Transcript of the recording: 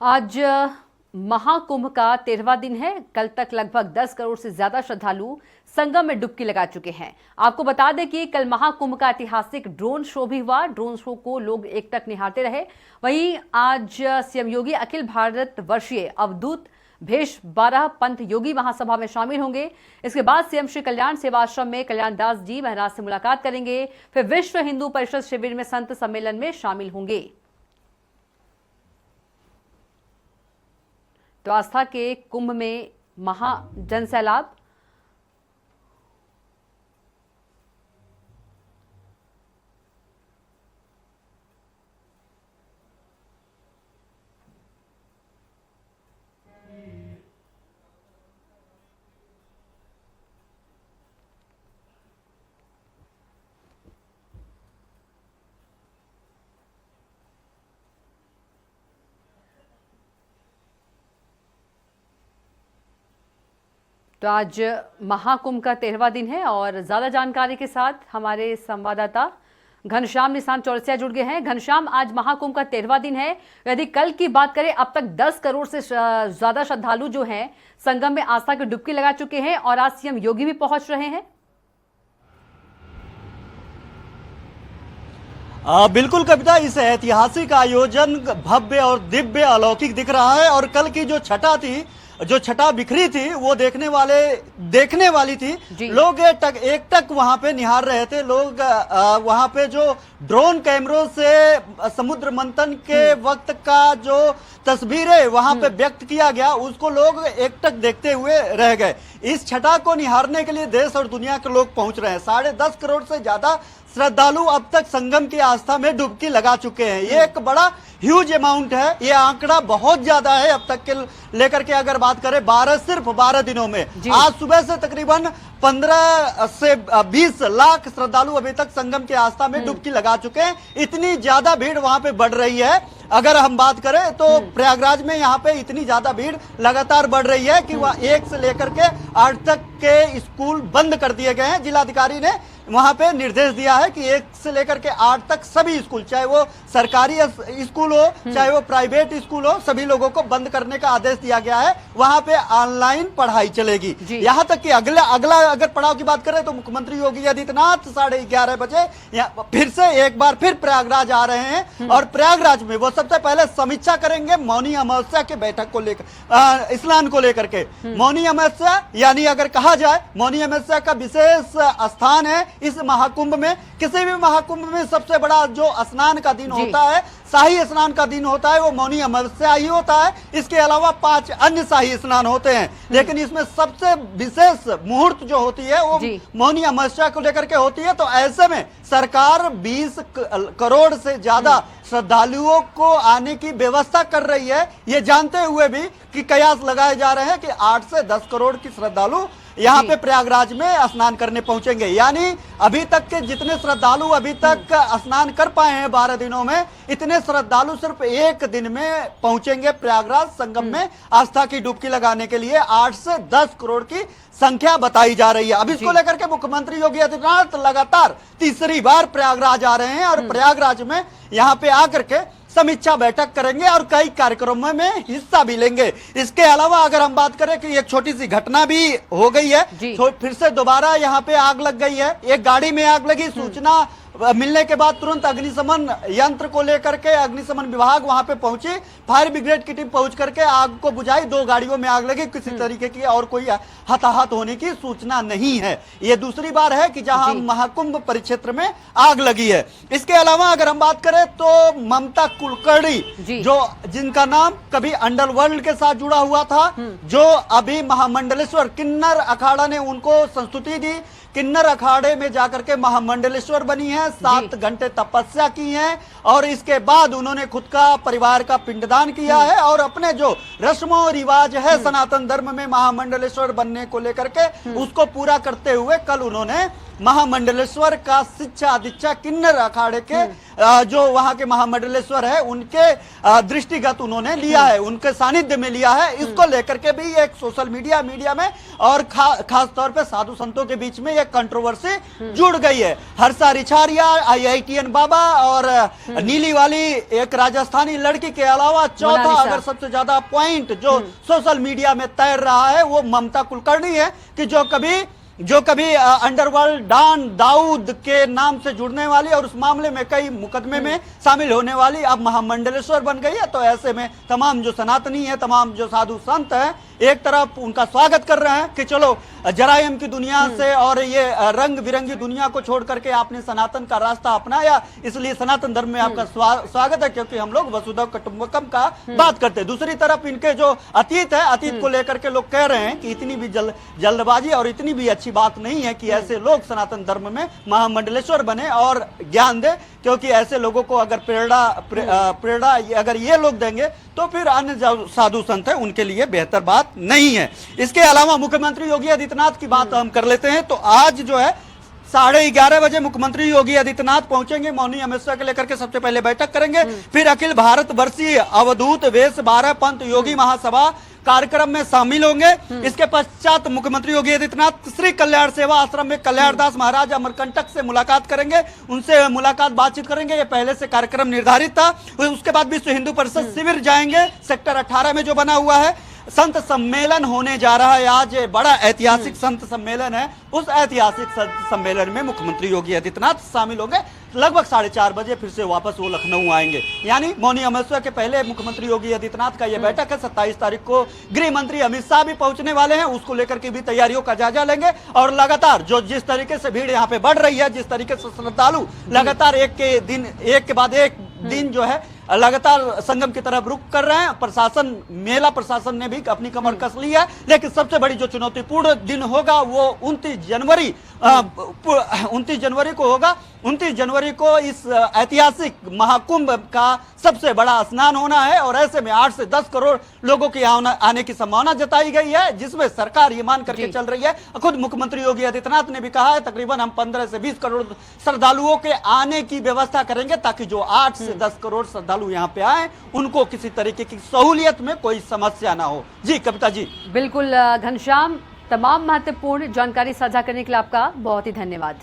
आज महाकुंभ का 13वां दिन है। कल तक लगभग 10 करोड़ से ज्यादा श्रद्धालु संगम में डुबकी लगा चुके हैं। आपको बता दें कि कल महाकुंभ का ऐतिहासिक ड्रोन शो भी हुआ। ड्रोन शो को लोग एकटक निहारते रहे। वहीं आज सीएम योगी अखिल भारत वर्षीय अवधूत भेष 12 पंथ योगी महासभा में शामिल होंगे। इसके बाद सीएम श्री कल्याण सेवाश्रम में कल्याण दास जी महाराज से मुलाकात करेंगे। फिर विश्व हिंदू परिषद शिविर में संत सम्मेलन में शामिल होंगे। तो आस्था के कुंभ में महा जन सैलाब। तो आज महाकुंभ का 13वां दिन है और ज्यादा जानकारी के साथ हमारे संवाददाता घनश्याम निशांत चौरसिया जुड़ गए हैं। घनश्याम, आज महाकुंभ का 13वां दिन है। यदि कल की बात करें, अब तक 10 करोड़ से ज्यादा श्रद्धालु जो हैं संगम में आस्था की डुबकी लगा चुके हैं और आज सीएम योगी भी पहुंच रहे हैं। बिल्कुल कविता, इस ऐतिहासिक आयोजन भव्य और दिव्य अलौकिक दिख रहा है। और कल की जो छठा थी, जो छठा बिखरी थी, वो देखने वाली थी। लोग एकटक वहां पे निहार रहे थे। लोग वहां पे जो ड्रोन कैमरों से समुद्र मंथन के वक्त का जो तस्वीरें वहां पे व्यक्त किया गया, उसको लोग एकटक देखते हुए रह गए। इस छठा को निहारने के लिए देश और दुनिया के लोग पहुंच रहे हैं। 10.5 करोड़ से ज्यादा श्रद्धालु अब तक संगम की आस्था में डुबकी लगा चुके हैं। ये एक बड़ा ह्यूज अमाउंट है। ये आंकड़ा बहुत ज्यादा है। अब तक के लेकर के अगर बात करें, सिर्फ 12 दिनों में आज सुबह से तकरीबन 15 से 20 लाख श्रद्धालु अभी तक संगम की आस्था में डुबकी लगा चुके हैं। इतनी ज्यादा भीड़ वहां पे बढ़ रही है। अगर हम बात करें तो प्रयागराज में यहाँ पे इतनी ज्यादा भीड़ लगातार बढ़ रही है कि वह 1 से लेकर के 8 तक के स्कूल बंद कर दिए गए हैं। जिलाधिकारी ने वहां पे निर्देश दिया है कि 1 से लेकर के 8 तक सभी स्कूल, चाहे वो सरकारी स्कूल हो चाहे वो प्राइवेट स्कूल हो, सभी लोगों को बंद करने का आदेश दिया गया है। वहां पे ऑनलाइन पढ़ाई चलेगी। यहां तक कि अगला अगर पड़ाव की बात करें तो मुख्यमंत्री योगी आदित्यनाथ 11:30 बजे फिर से एक बार फिर प्रयागराज आ रहे हैं। और प्रयागराज में वो सबसे पहले समीक्षा करेंगे मौनी अमावस्या के बैठक को लेकर, स्नान को लेकर के। मौनी अमावस्या यानी अगर कहा जाए, मौनी अमावस्या का विशेष स्थान है इस महाकुंभ में। किसी भी महाकुंभ में सबसे बड़ा जो स्नान का दिन होता है, शाही स्नान का दिन होता है, वो मौनी अमावस्या ही होता है। इसके अलावा 5 अन्य शाही स्नान होते हैं, लेकिन इसमें सबसे विशेष मुहूर्त जो होती है वो मौनी अमावस्या को लेकर के होती है। तो ऐसे में सरकार 20 करोड़ से ज्यादा श्रद्धालुओं को आने की व्यवस्था कर रही है, ये जानते हुए भी कि कयास लगाए जा रहे हैं कि 8 से 10 करोड़ की श्रद्धालु यहाँ पे प्रयागराज में स्नान करने पहुंचेंगे। यानी अभी तक के जितने श्रद्धालु अभी तक स्नान कर पाए हैं 12 दिनों में, इतने श्रद्धालु सिर्फ एक दिन में पहुंचेंगे प्रयागराज संगम में आस्था की डुबकी लगाने के लिए। 8 से 10 करोड़ की संख्या बताई जा रही है। अब इसको लेकर के मुख्यमंत्री योगी आदित्यनाथ लगातार तीसरी बार प्रयागराज आ रहे हैं और प्रयागराज में यहाँ पे आकर के समीक्षा बैठक करेंगे और कई कार्यक्रमों में हिस्सा भी लेंगे। इसके अलावा अगर हम बात करें कि एक छोटी सी घटना भी हो गई है, तो फिर से दोबारा यहाँ पे आग लग गई है। एक गाड़ी में आग लगी। सूचना मिलने के बाद तुरंत अग्निशमन यंत्र को लेकर के अग्निशमन विभाग वहां पे पहुंची। फायर ब्रिगेड की टीम पहुंच करके आग को बुझाई। 2 गाड़ियों में आग लगी। किसी तरीके की और कोई हताहत होने की सूचना नहीं है। ये दूसरी बार है कि जहां महाकुंभ परिक्षेत्र में आग लगी है। इसके अलावा अगर हम बात करें तो ममता कुलकर्णी, जो जिनका नाम कभी अंडरवर्ल्ड के साथ जुड़ा हुआ था, जो अभी महामंडलेश्वर किन्नर अखाड़ा ने उनको संस्तुति दी। किन्नर अखाड़े में जाकर के महामंडलेश्वर बनी है। 7 घंटे तपस्या की है और इसके बाद उन्होंने खुद का परिवार का पिंडदान किया है और अपने जो रस्मों रिवाज है सनातन धर्म में महामंडलेश्वर बनने को लेकर के उसको पूरा करते हुए कल उन्होंने महामंडलेश्वर का शिक्षा दीक्षा किन्नर अखाड़े के जो वहां के महामंडलेश्वर है उनके दृष्टिगत उन्होंने लिया है, उनके सानिध्य में लिया है। इसको लेकर के भी एक सोशल मीडिया में और खास तौर पे साधु संतों के बीच में एक कंट्रोवर्सी जुड़ गई है। हर्षा रिछारिया, IITN बाबा और नीली वाली एक राजस्थानी लड़की के अलावा चौथा अगर सबसे ज्यादा पॉइंट जो सोशल मीडिया में तैर रहा है वो ममता कुलकर्णी है, कि जो कभी अंडरवर्ल्ड डॉन दाऊद के नाम से जुड़ने वाली और उस मामले में कई मुकदमे में शामिल होने वाली अब महामंडलेश्वर बन गई है। तो ऐसे में तमाम जो सनातनी है, तमाम जो साधु संत हैं, एक तरफ उनका स्वागत कर रहे हैं कि चलो जराइम की दुनिया से और ये रंग बिरंगी दुनिया को छोड़ करके आपने सनातन का रास्ता अपनाया, इसलिए सनातन धर्म में आपका स्वागत है, क्योंकि हम लोग वसुधैव कुटुंबकम का बात करते हैं। दूसरी तरफ इनके जो अतीत है, अतीत को लेकर के लोग कह रहे हैं कि इतनी भी जल्दबाजी और इतनी भी अच्छी बात नहीं है कि ऐसे लोग सनातन धर्म में महामंडलेश्वर बने और ज्ञान दे, क्योंकि ऐसे लोगों को अगर प्रेरणा अगर ये लोग देंगे तो फिर अन्य जो साधु संत है उनके लिए बेहतर बात नहीं है। इसके अलावा मुख्यमंत्री योगी आदित्यनाथ की बात हम कर लेते हैं। तो आज जो है 11:30 बजे मुख्यमंत्री योगी आदित्यनाथ पहुंचेंगे, मौनी अमावस्या को लेकर के सबसे पहले बैठक करेंगे, फिर अखिल भारत वर्षीय अवधूत वेश 12 पंथ योगी महासभा कार्यक्रम में शामिल होंगे। इसके पश्चात मुख्यमंत्री योगी आदित्यनाथ श्री कल्याण सेवा आश्रम में कल्याणदास महाराज अमरकंटक से मुलाकात करेंगे, उनसे मुलाकात बातचीत करेंगे। ये पहले से कार्यक्रम निर्धारित था। उसके बाद विश्व हिंदू परिषद शिविर जाएंगे, सेक्टर 18 में जो बना हुआ है। संत सम्मेलन होने जा रहा है आज, बड़ा ऐतिहासिक संत सम्मेलन है। उस ऐतिहासिक संत सम्मेलन में मुख्यमंत्री योगी आदित्यनाथ शामिल होंगे। लगभग 4:30 बजे फिर से वापस वो लखनऊ आएंगे। यानी मौनी अमावस्या के पहले मुख्यमंत्री योगी आदित्यनाथ का ये बैठक है। 27 तारीख को गृह मंत्री अमित शाह भी पहुंचने वाले हैं, उसको लेकर के भी तैयारियों का जायजा लेंगे। और लगातार जो जिस तरीके से भीड़ यहाँ पे बढ़ रही है, जिस तरीके से श्रद्धालु लगातार एक के बाद एक दिन जो है लगातार संगम की तरफ रुख कर रहे हैं। प्रशासन, मेला प्रशासन ने भी अपनी कमर कस ली है। लेकिन सबसे बड़ी जो चुनौतीपूर्ण दिन होगा वो 29 जनवरी को होगा। 29 जनवरी को इस ऐतिहासिक महाकुंभ का सबसे बड़ा स्नान होना है और ऐसे में 8 से 10 करोड़ लोगों की आने की संभावना जताई गई है, जिसमें सरकार ये मान करके चल रही है। खुद मुख्यमंत्री योगी आदित्यनाथ ने भी कहा है तकरीबन हम 15 से 20 करोड़ श्रद्धालुओं के आने की व्यवस्था करेंगे, ताकि जो 8 से 10 करोड़ श्रद्धालु यहाँ पे आए उनको किसी तरीके की सहूलियत में कोई समस्या ना हो। जी कविता जी। बिल्कुल घनश्याम, तमाम महत्वपूर्ण जानकारी साझा करने के लिए आपका बहुत ही धन्यवाद।